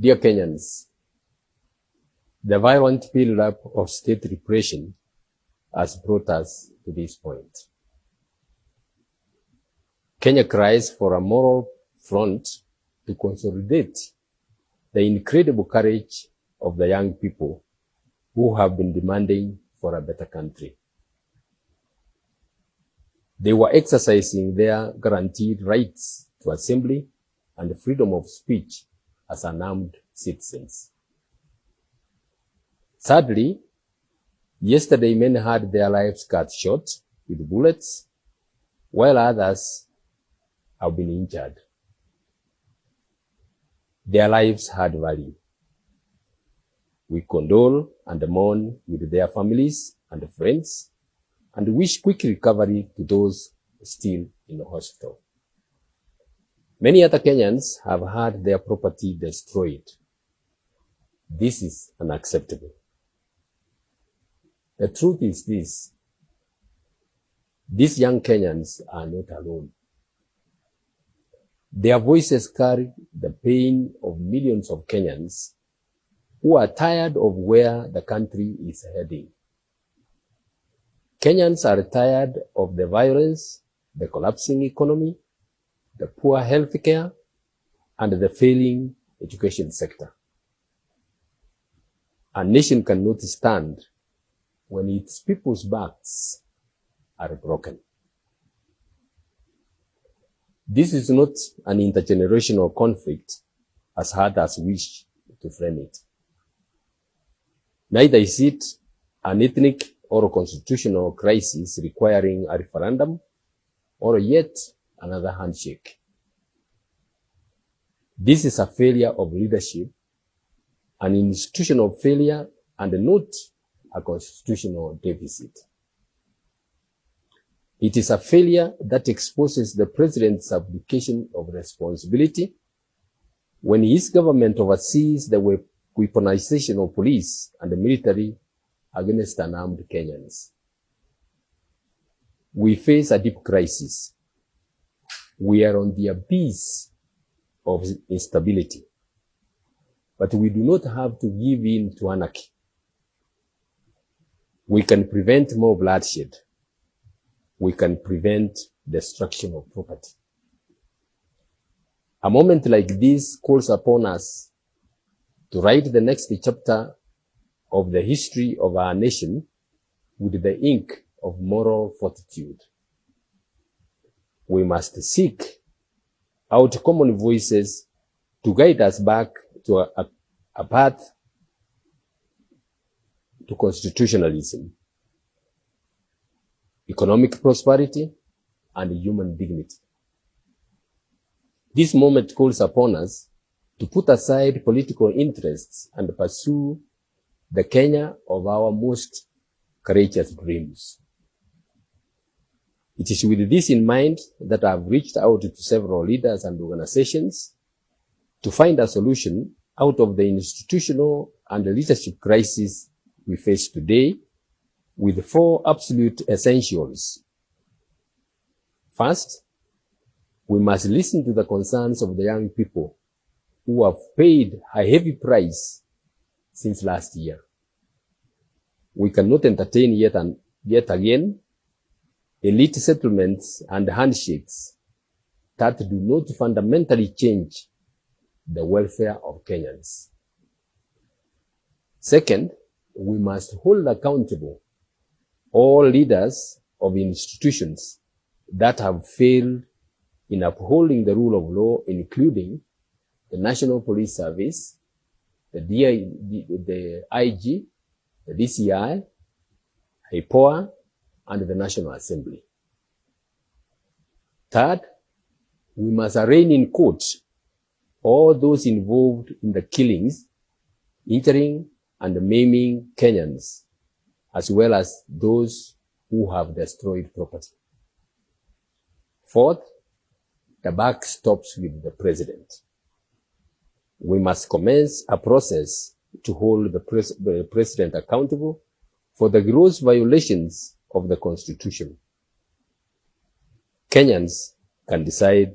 Dear Kenyans, the violent build-up of state repression has brought us to this point. Kenya cries for a moral front to consolidate the incredible courage of the young people who have been demanding for a better country. They were exercising their guaranteed rights to assembly and freedom of speech as unarmed citizens. Sadly, yesterday many had their lives cut short with bullets, while others have been injured. Their lives had value. We condole and mourn with their families and friends, and wish quick recovery to those still in the hospital. Many other Kenyans have had their property destroyed. This is unacceptable. The truth is this: these young Kenyans are not alone. Their voices carry the pain of millions of Kenyans who are tired of where the country is heading. Kenyans are tired of the violence, the collapsing economy, the poor health care, and the failing education sector. A nation cannot stand when its people's backs are broken. This is not an intergenerational conflict, as harders wish to frame it. Neither is it an ethnic or a constitutional crisis requiring a referendum or yet another handshake. This is a failure of leadership, an institutional failure, and not a constitutional deficit. It is a failure that exposes the president's abdication of responsibility when his government oversees the weaponization of police and the military against unarmed Kenyans. We face a deep crisis. We are on the abyss of instability, but we do not have to give in to anarchy. We can prevent more bloodshed. We can prevent destruction of property. A moment like this calls upon us to write the next chapter of the history of our nation with the ink of moral fortitude. We must seek out common voices to guide us back to a path to constitutionalism, economic prosperity, and human dignity. This moment calls upon us to put aside political interests and pursue the Kenya of our most courageous dreams. It is with this in mind that I have reached out to several leaders and organizations to find a solution out of the institutional and leadership crisis we face today, with 4 absolute essentials. First, we must listen to the concerns of the young people who have paid a heavy price since last year. We cannot entertain yet again elite settlements and handshakes that do not fundamentally change the welfare of Kenyans. Second, we must hold accountable all leaders of institutions that have failed in upholding the rule of law, including the National Police Service, the IG, the DCI, IPOA, and the National Assembly. Third, we must arraign in court all those involved in the killings, injuring, and maiming Kenyans, as well as those who have destroyed property. Fourth, the buck stops with the president. We must commence a process to hold the president accountable for the gross violations of the Constitution. Kenyans can decide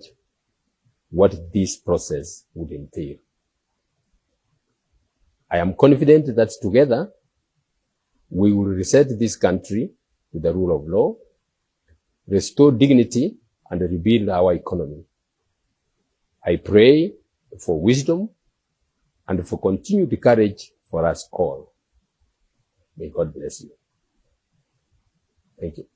what this process would entail. I am confident that together we will reset this country to the rule of law, restore dignity, and rebuild our economy. I pray for wisdom and for continued courage for us all. May God bless you. Thank you.